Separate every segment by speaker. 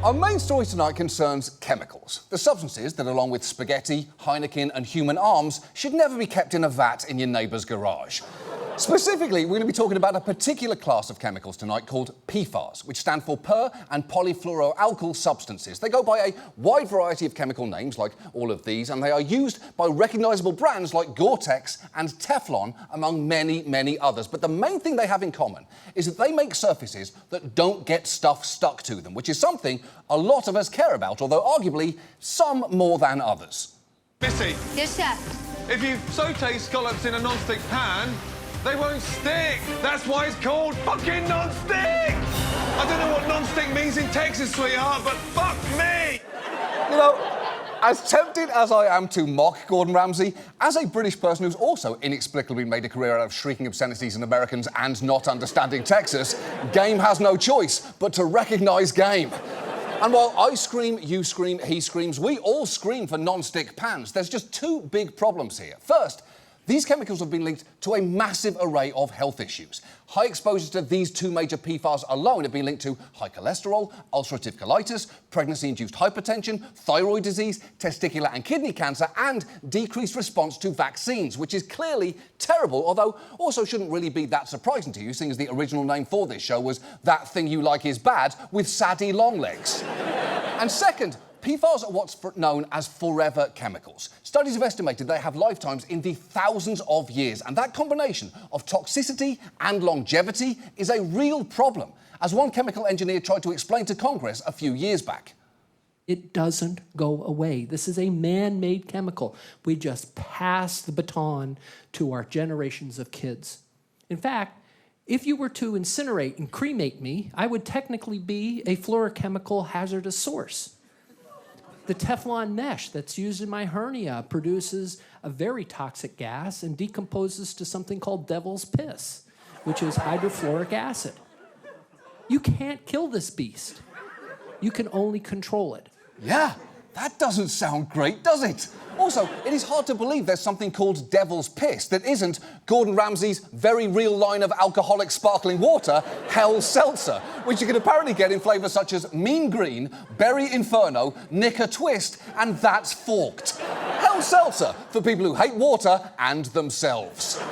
Speaker 1: Our main story tonight concerns chemicals. The substances that, along with spaghetti, Heineken and human arms, should never be kept in a vat in your neighbour's garage. Specifically, we're going to be talking about a particular class of chemicals tonight called PFAS, which stand for per- and polyfluoroalkyl substances. They go by a wide variety of chemical names, like all of these, and they are used by recognisable brands like Gore-Tex and Teflon, among many, many others. But the main thing they have in common is that they make surfaces that don't get stuff stuck to them, which is something a lot of us care about, although arguably some more than others.
Speaker 2: Missy.
Speaker 3: Yes, chef.
Speaker 2: If you saute scallops in a non-stick pan, they won't stick. That's why it's called fucking non-stick. I don't know what non-stick means in Texas, sweetheart, but fuck me.
Speaker 1: You know, as tempted as I am to mock Gordon Ramsay, as a British person who's also inexplicably made a career out of shrieking obscenities in Americans and not understanding Texas, Game has no choice but to recognise game. And while I scream, you scream, he screams, we all scream for non-stick pans, there's just two big problems here. First, these chemicals have been linked to a massive array of health issues. High exposure to these two major PFAS alone have been linked to high cholesterol, ulcerative colitis, pregnancy-induced hypertension, thyroid disease, testicular and kidney cancer, and decreased response to vaccines, which is clearly terrible, although also shouldn't really be that surprising to you, seeing as the original name for this show was That Thing You Like Is Bad with Sadie Longlegs. And second, PFAS are what's known as forever chemicals. Studies have estimated they have lifetimes in the thousands of years, and that combination of toxicity and longevity is a real problem, as one chemical engineer tried to explain to Congress a few years back.
Speaker 4: It doesn't go away. This is a man-made chemical. We just pass the baton to our generations of kids. In fact, if you were to incinerate and cremate me, I would technically be a fluorochemical hazardous source. The Teflon mesh that's used in my hernia produces a very toxic gas and decomposes to something called devil's piss, which is hydrofluoric acid. You can't kill this beast. You can only control it.
Speaker 1: Yeah, that doesn't sound great, does it? Also, it is hard to believe there's something called devil's piss that isn't Gordon Ramsay's very real line of alcoholic sparkling water, Hell Seltzer, which you can apparently get in flavours such as Mean Green, Berry Inferno, Knicker Twist, and That's Forked. Hell Seltzer for people who hate water and themselves.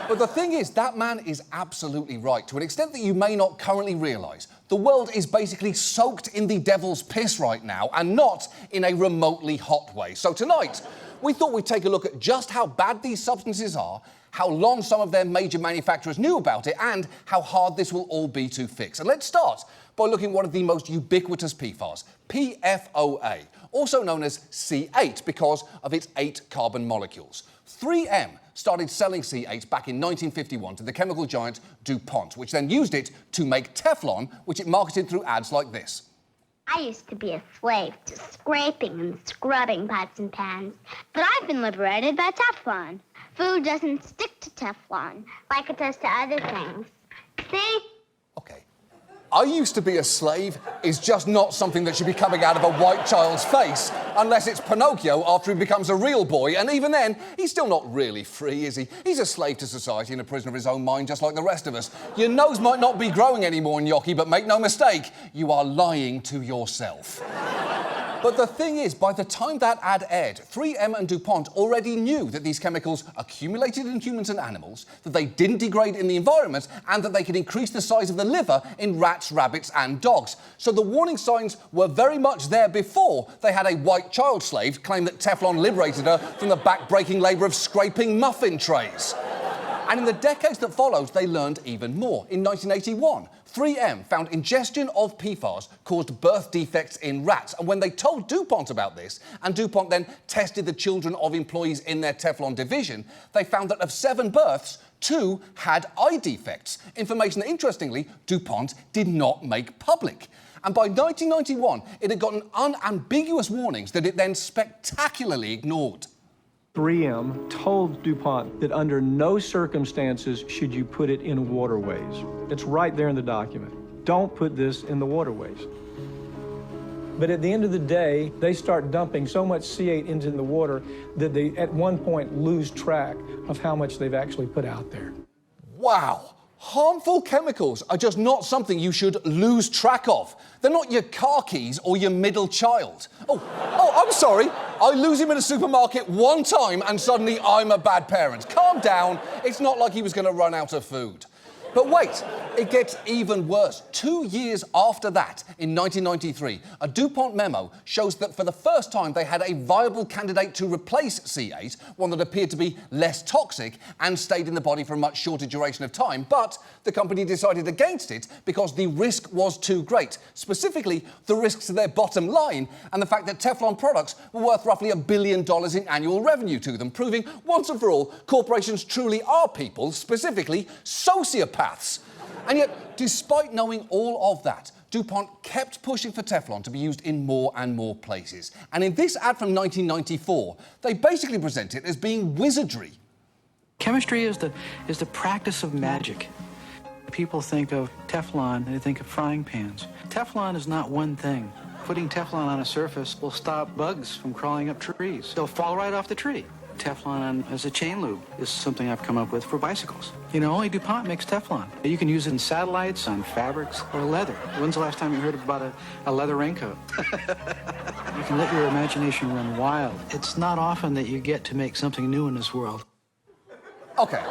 Speaker 1: But the thing is, that man is absolutely right. To an extent that you may not currently realise, the world is basically soaked in the devil's piss right now, and not in a remotely hot way. So tonight, we thought we'd take a look at just how bad these substances are, how long some of their major manufacturers knew about it, and how hard this will all be to fix. And let's start by looking at one of the most ubiquitous PFAS, PFOA, also known as C8 because of its 8 carbon molecules. 3M started selling C8 back in 1951 to the chemical giant DuPont, which then used it to make Teflon, which it marketed through ads like this.
Speaker 3: I used to be a slave to scraping and scrubbing pots and pans, but I've been liberated by Teflon. Food doesn't stick to Teflon like it does to other things. See?
Speaker 1: Okay. I used to be a slave is just not something that should be coming out of a white child's face, unless it's Pinocchio after he becomes a real boy, and even then, he's still not really free, is he? He's a slave to society and a prisoner of his own mind, just like the rest of us. Your nose might not be growing anymore, Gnocchi, but make no mistake, you are lying to yourself. But the thing is, by the time that ad aired, 3M and DuPont already knew that these chemicals accumulated in humans and animals, that they didn't degrade in the environment, and that they could increase the size of the liver in rats, rabbits, and dogs. So the warning signs were very much there before they had a white child slave claim that Teflon liberated her from the back-breaking labour of scraping muffin trays. And in the decades that followed, they learned even more. In 1981, 3M found ingestion of PFAS caused birth defects in rats. And when they told DuPont about this, and DuPont then tested the children of employees in their Teflon division, they found that of 7 births, 2 had eye defects. Information that, interestingly, DuPont did not make public. And by 1991, it had gotten unambiguous warnings that it then spectacularly ignored.
Speaker 5: 3M told DuPont that under no circumstances should you put it in waterways. It's right there in the document. Don't put this in the waterways. But at the end of the day, they start dumping so much C8 into the water that they, at one point, lose track of how much they've actually put out there.
Speaker 1: Wow. Harmful chemicals are just not something you should lose track of. They're not your car keys or your middle child. Oh, I'm sorry. I lose him in a supermarket one time and suddenly I'm a bad parent. Calm down. It's not like he was going to run out of food. But wait, it gets even worse. 2 years after that, in 1993, a DuPont memo shows that for the first time they had a viable candidate to replace C8, one that appeared to be less toxic and stayed in the body for a much shorter duration of time. But the company decided against it because the risk was too great. Specifically, the risks to their bottom line and the fact that Teflon products were worth roughly $1 billion in annual revenue to them, proving once and for all corporations truly are people, specifically sociopaths. And yet, despite knowing all of that, DuPont kept pushing for Teflon to be used in more and more places. And in this ad from 1994, they basically present it as being wizardry.
Speaker 6: Chemistry is the practice of magic. People think of Teflon, they think of frying pans. Teflon is not one thing. Putting Teflon on a surface will stop bugs from crawling up trees. They'll fall right off the tree. Teflon as a chain lube is something I've come up with for bicycles. You know, only DuPont makes Teflon. You can use it in satellites, on fabrics, or leather. When's the last time you heard about a leather raincoat? You can let your imagination run wild. It's not often that you get to make something new in this world.
Speaker 1: Okay.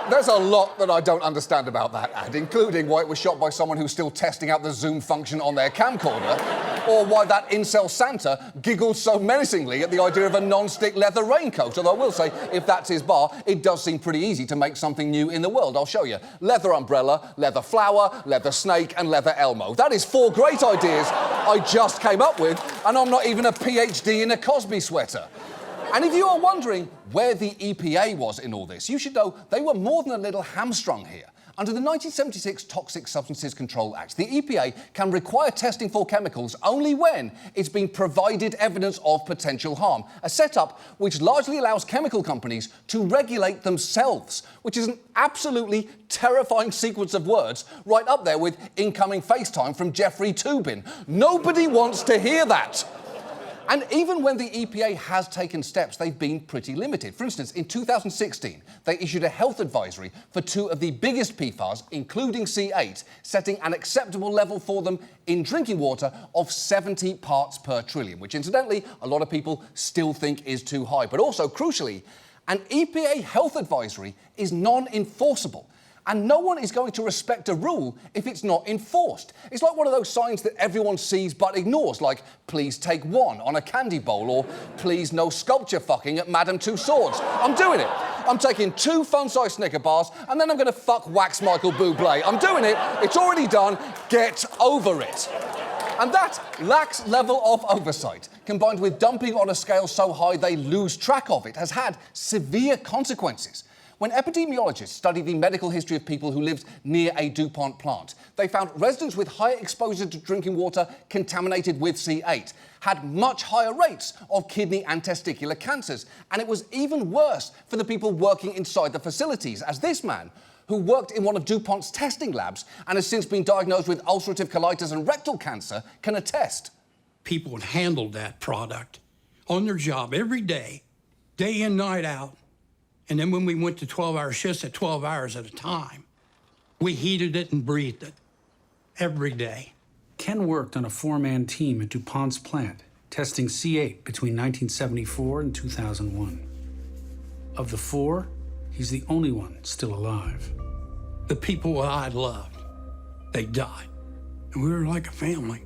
Speaker 1: There's a lot that I don't understand about that ad, including why it was shot by someone who's still testing out the zoom function on their camcorder, or why that incel Santa giggled so menacingly at the idea of a non-stick leather raincoat. Although I will say, if that's his bar, it does seem pretty easy to make something new in the world. I'll show you. Leather umbrella, leather flower, leather snake, and leather Elmo. That is 4 great ideas I just came up with, and I'm not even a PhD in a Cosby sweater. And if you are wondering where the EPA was in all this, you should know they were more than a little hamstrung here. Under the 1976 Toxic Substances Control Act, the EPA can require testing for chemicals only when it's been provided evidence of potential harm, a setup which largely allows chemical companies to regulate themselves, which is an absolutely terrifying sequence of words right up there with incoming FaceTime from Jeffrey Toobin. Nobody wants to hear that. And even when the EPA has taken steps, they've been pretty limited. For instance, in 2016, they issued a health advisory for 2 of the biggest PFAS, including C8, setting an acceptable level for them in drinking water of 70 parts per trillion, which incidentally, a lot of people still think is too high. But also, crucially, an EPA health advisory is non-enforceable. And no one is going to respect a rule if it's not enforced. It's like one of those signs that everyone sees but ignores, like, please take 1 on a candy bowl, or please no sculpture fucking at Madame Tussauds. I'm doing it. I'm taking 2 fun-sized Snicker bars, and then I'm going to fuck wax Michael Bublé. I'm doing it. It's already done. Get over it. And that lax level of oversight, combined with dumping on a scale so high they lose track of it, has had severe consequences. When epidemiologists studied the medical history of people who lived near a DuPont plant, they found residents with higher exposure to drinking water contaminated with C8 had much higher rates of kidney and testicular cancers. And it was even worse for the people working inside the facilities, as this man, who worked in one of DuPont's testing labs and has since been diagnosed with ulcerative colitis and rectal cancer, can attest.
Speaker 7: People handled that product on their job every day in, night out. And then when we went to 12-hour shifts at 12 hours at a time, we heated it and breathed it every day.
Speaker 8: Ken worked on a 4-man team at DuPont's plant, testing C8 between 1974 and 2001. Of the 4, he's the only one still alive.
Speaker 7: The people I loved, they died. And we were like a family.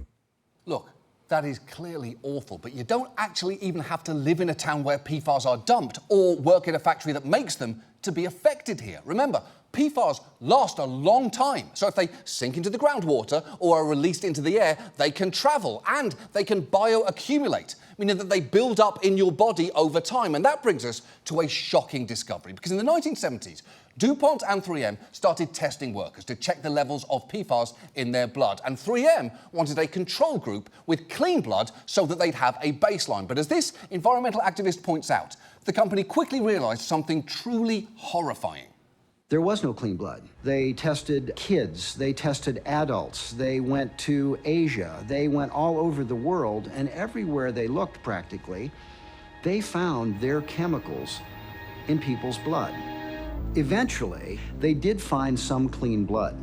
Speaker 1: Look, that is clearly awful, but you don't actually even have to live in a town where PFAS are dumped or work in a factory that makes them to be affected here. Remember, PFAS last a long time, so if they sink into the groundwater or are released into the air, they can travel and they can bioaccumulate, meaning that they build up in your body over time. And that brings us to a shocking discovery, because in the 1970s, DuPont and 3M started testing workers to check the levels of PFAS in their blood. And 3M wanted a control group with clean blood so that they'd have a baseline. But as this environmental activist points out, the company quickly realized something truly horrifying.
Speaker 9: There was no clean blood. They tested kids, they tested adults, they went to Asia, they went all over the world, and everywhere they looked practically, they found their chemicals in people's blood. Eventually, they did find some clean blood.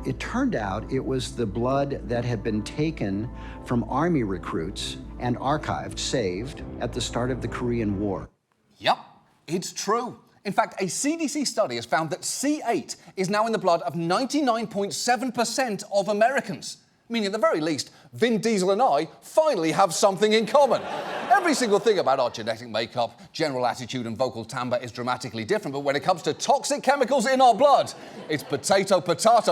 Speaker 9: It turned out it was the blood that had been taken from Army recruits and archived, saved, at the start of the Korean War.
Speaker 1: Yep, it's true. In fact, a CDC study has found that C8 is now in the blood of 99.7% of Americans. Meaning, at the very least, Vin Diesel and I finally have something in common. Every single thing about our genetic makeup, general attitude and vocal timbre is dramatically different, but when it comes to toxic chemicals in our blood, it's potato,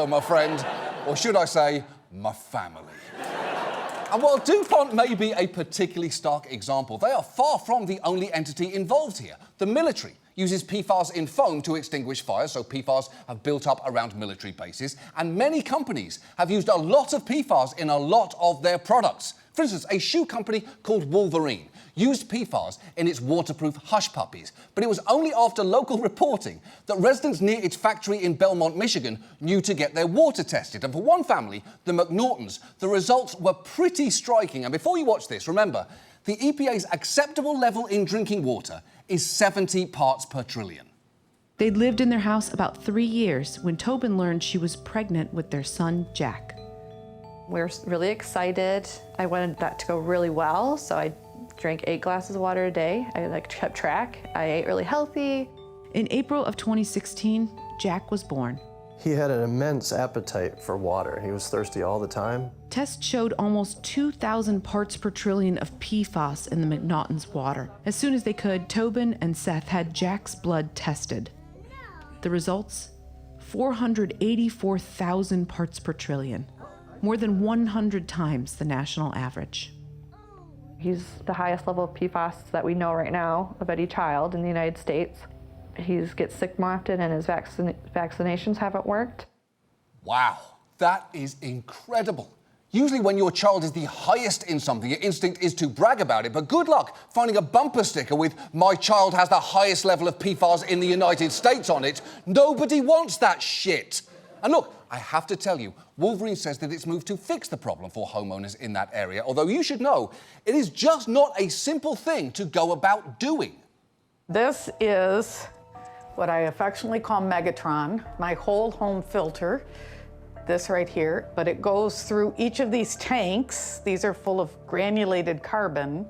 Speaker 1: my friend. Or should I say, my family. And while DuPont may be a particularly stark example, they are far from the only entity involved here. The military uses PFAS in foam to extinguish fires, so PFAS have built up around military bases, and many companies have used a lot of PFAS in a lot of their products. For instance, a shoe company called Wolverine used PFAS in its waterproof Hush Puppies, but it was only after local reporting that residents near its factory in Belmont, Michigan, knew to get their water tested. And for one family, the McNaughtons, the results were pretty striking. And before you watch this, remember, the EPA's acceptable level in drinking water is 70 parts per trillion.
Speaker 10: They'd lived in their house about 3 years when Tobin learned she was pregnant with their son, Jack.
Speaker 11: We're really excited. I wanted that to go really well, so I drank 8 glasses of water a day. I kept track. I ate really healthy.
Speaker 10: In April of 2016, Jack was born.
Speaker 12: He had an immense appetite for water. He was thirsty all the time.
Speaker 10: Tests showed almost 2,000 parts per trillion of PFAS in the McNaughtons' water. As soon as they could, Tobin and Seth had Jack's blood tested. The results? 484,000 parts per trillion, more than 100 times the national average.
Speaker 11: He's the highest level of PFAS that we know right now of any child in the United States. He gets sick more often and his vaccinations haven't worked.
Speaker 1: Wow, that is incredible. Usually when your child is the highest in something, your instinct is to brag about it, but good luck finding a bumper sticker with "My child has the highest level of PFAS in the United States" on it. Nobody wants that shit. And look, I have to tell you, Wolverine says that it's moved to fix the problem for homeowners in that area, although you should know, it is just not a simple thing to go about doing.
Speaker 13: This is what I affectionately call Megatron, my whole home filter, this right here, but it goes through each of these tanks. These are full of granulated carbon,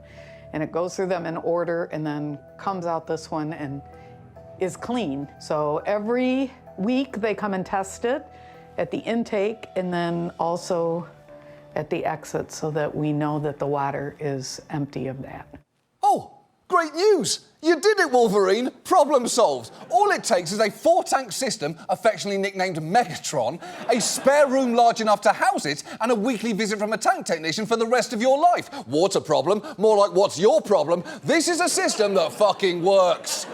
Speaker 13: and it goes through them in order and then comes out this one and is clean. So every week they come and test it at the intake and then also at the exit so that we know that the water is empty of that.
Speaker 1: Oh, great news! You did it, Wolverine! Problem solved. All it takes is a 4-tank system, affectionately nicknamed Megatron, a spare room large enough to house it, and a weekly visit from a tank technician for the rest of your life. Water problem? More like, what's your problem? This is a system that fucking works.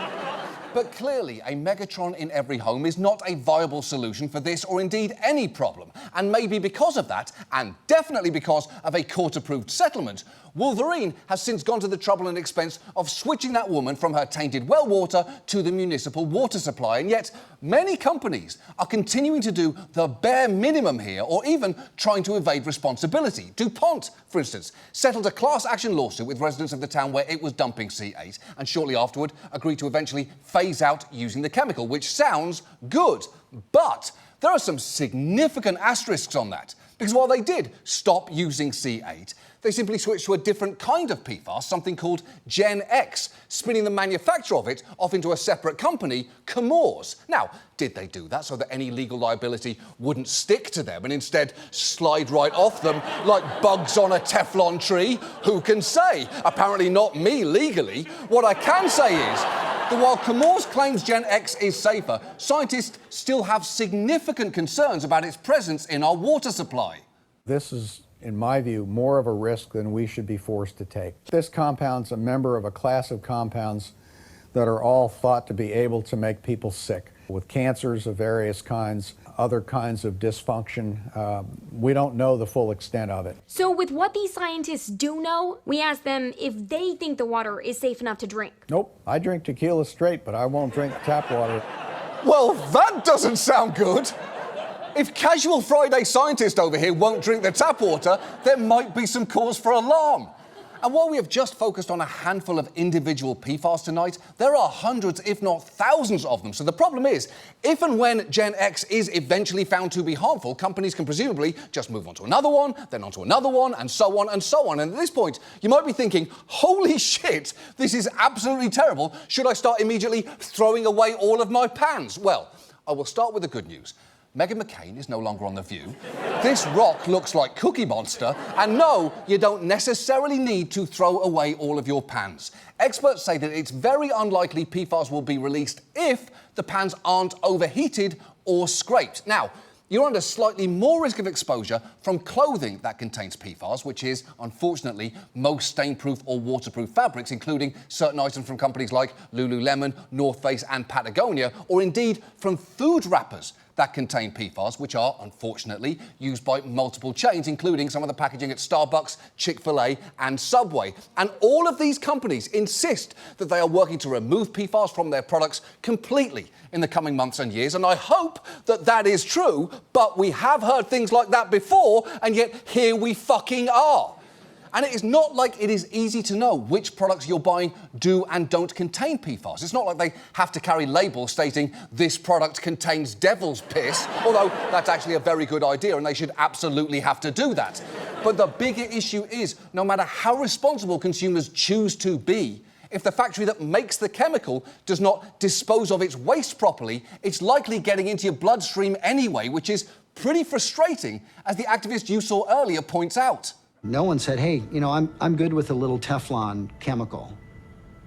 Speaker 1: But clearly, a Megatron in every home is not a viable solution for this or indeed any problem. And maybe because of that, and definitely because of a court-approved settlement, Wolverine has since gone to the trouble and expense of switching that woman from her tainted well water to the municipal water supply. And yet, many companies are continuing to do the bare minimum here, or even trying to evade responsibility. DuPont, for instance, settled a class action lawsuit with residents of the town where it was dumping C8, and shortly afterward agreed to eventually phase out using the chemical, which sounds good. But there are some significant asterisks on that, because while they did stop using C8, they simply switched to a different kind of PFAS, something called Gen X, spinning the manufacture of it off into a separate company, Chemours. Now, did they do that so that any legal liability wouldn't stick to them and instead slide right off them like bugs on a Teflon tree? Who can say? Apparently not me legally. What I can say is that while Chemours claims Gen X is safer, scientists still have significant concerns about its presence in our water supply.
Speaker 14: This is, in my view, more of a risk than we should be forced to take. This compound's a member of a class of compounds that are all thought to be able to make people sick, with cancers of various kinds, other kinds of dysfunction. We don't know the full extent of it.
Speaker 15: So with what these scientists do know, we asked them if they think the water is safe enough to drink.
Speaker 14: Nope, I drink tequila straight, but I won't drink tap water.
Speaker 1: Well, that doesn't sound good. If casual Friday scientist over here won't drink the tap water, there might be some cause for alarm. And while we have just focused on a handful of individual PFAS tonight, there are hundreds, if not thousands of them. So the problem is, if and when Gen X is eventually found to be harmful, companies can presumably just move on to another one, then on to another one, and so on and so on. And at this point, you might be thinking, holy shit, this is absolutely terrible. Should I start immediately throwing away all of my pans? Well, I will start with the good news. Meghan McCain is no longer on The View. This rock looks like Cookie Monster. And no, you don't necessarily need to throw away all of your pans. Experts say that it's very unlikely PFAS will be released if the pans aren't overheated or scraped. Now, you're under slightly more risk of exposure from clothing that contains PFAS, which is, unfortunately, most stain-proof or waterproof fabrics, including certain items from companies like Lululemon, North Face and Patagonia, or indeed from food wrappers that contain PFAS, which are, unfortunately, used by multiple chains, including some of the packaging at Starbucks, Chick-fil-A and Subway. And all of these companies insist that they are working to remove PFAS from their products completely in the coming months and years, and I hope that that is true, but we have heard things like that before, and yet here we fucking are. And it is not like it is easy to know which products you're buying do and don't contain PFAS. It's not like they have to carry labels stating this product contains devil's piss, although that's actually a very good idea and they should absolutely have to do that. But the bigger issue is, no matter how responsible consumers choose to be, if the factory that makes the chemical does not dispose of its waste properly, it's likely getting into your bloodstream anyway, which is pretty frustrating, as the activist you saw earlier points out.
Speaker 9: No one said, hey, you know, I'm good with a little Teflon chemical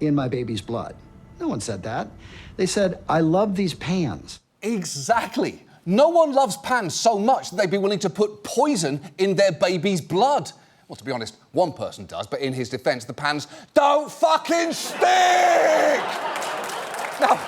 Speaker 9: in my baby's blood. No one said that. They said, I love these pans.
Speaker 1: Exactly. No one loves pans so much that they'd be willing to put poison in their baby's blood. Well, to be honest, one person does, but in his defense, the pans don't fucking stink! Now,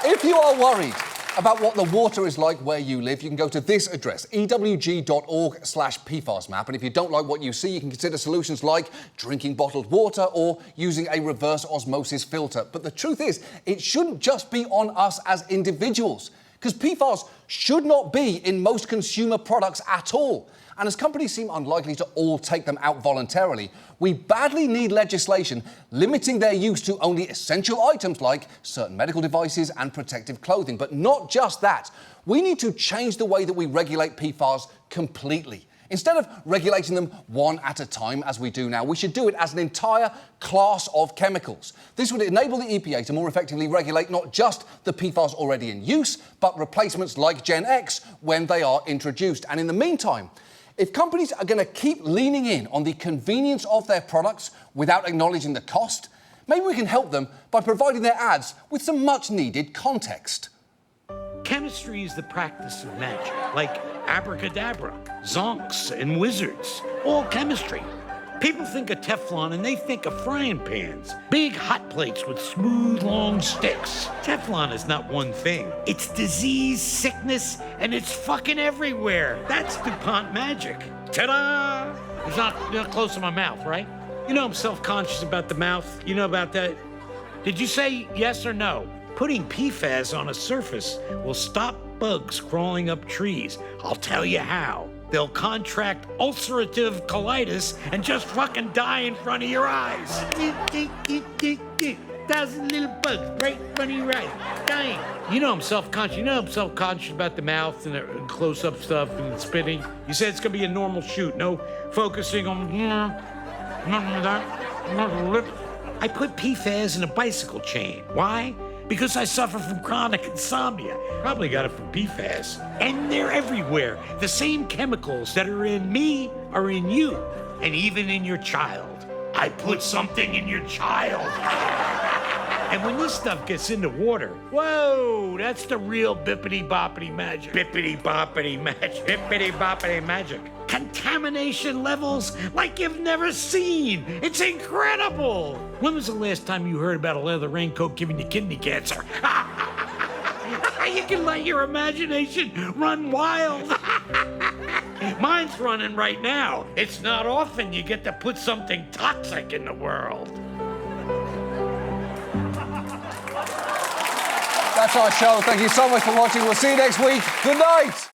Speaker 1: if you are worried about what the water is like where you live, you can go to this address, ewg.org/PFAS map. And if you don't like what you see, you can consider solutions like drinking bottled water or using a reverse osmosis filter. But the truth is, it shouldn't just be on us as individuals, because PFAS should not be in most consumer products at all. And as companies seem unlikely to all take them out voluntarily, we badly need legislation limiting their use to only essential items like certain medical devices and protective clothing. But not just that. We need to change the way that we regulate PFAS completely. Instead of regulating them one at a time, as we do now, we should do it as an entire class of chemicals. This would enable the EPA to more effectively regulate not just the PFAS already in use, but replacements like Gen X when they are introduced. And in the meantime, if companies are going to keep leaning in on the convenience of their products without acknowledging the cost, maybe we can help them by providing their ads with some much-needed context.
Speaker 16: Chemistry is the practice of magic, like abracadabra, zonks, and wizards. All chemistry. People think of Teflon and they think of frying pans. Big hot plates with smooth, long sticks. Teflon is not one thing. It's disease, sickness, and it's fucking everywhere. That's DuPont magic. Ta-da! It's not close to my mouth, right? You know I'm self-conscious about the mouth. You know about that? Did you say yes or no? Putting PFAS on a surface will stop bugs crawling up trees. I'll tell you how. They'll contract ulcerative colitis and just fucking die in front of your eyes. 1,000 little bugs right in front of your eyes, dying. You know I'm self-conscious. You know I'm self-conscious about the mouth and the close-up stuff and the spitting. You said it's gonna be a normal shoot, no focusing on nothing of that, nothing of lips. I put PFAS in a bicycle chain. Why? Because I suffer from chronic insomnia. Probably got it from PFAS. And they're everywhere. The same chemicals that are in me are in you, and even in your child. I put something in your child. And when this stuff gets into water, whoa, that's the real bippity-boppity magic. Bippity-boppity magic. Bippity-boppity magic. Contamination levels like you've never seen. It's incredible. When was the last time you heard about a leather raincoat giving you kidney cancer? You can let your imagination run wild. Mine's running right now. It's not often you get to put something toxic in the world.
Speaker 1: That's our show. Thank you so much for watching. We'll see you next week. Good night.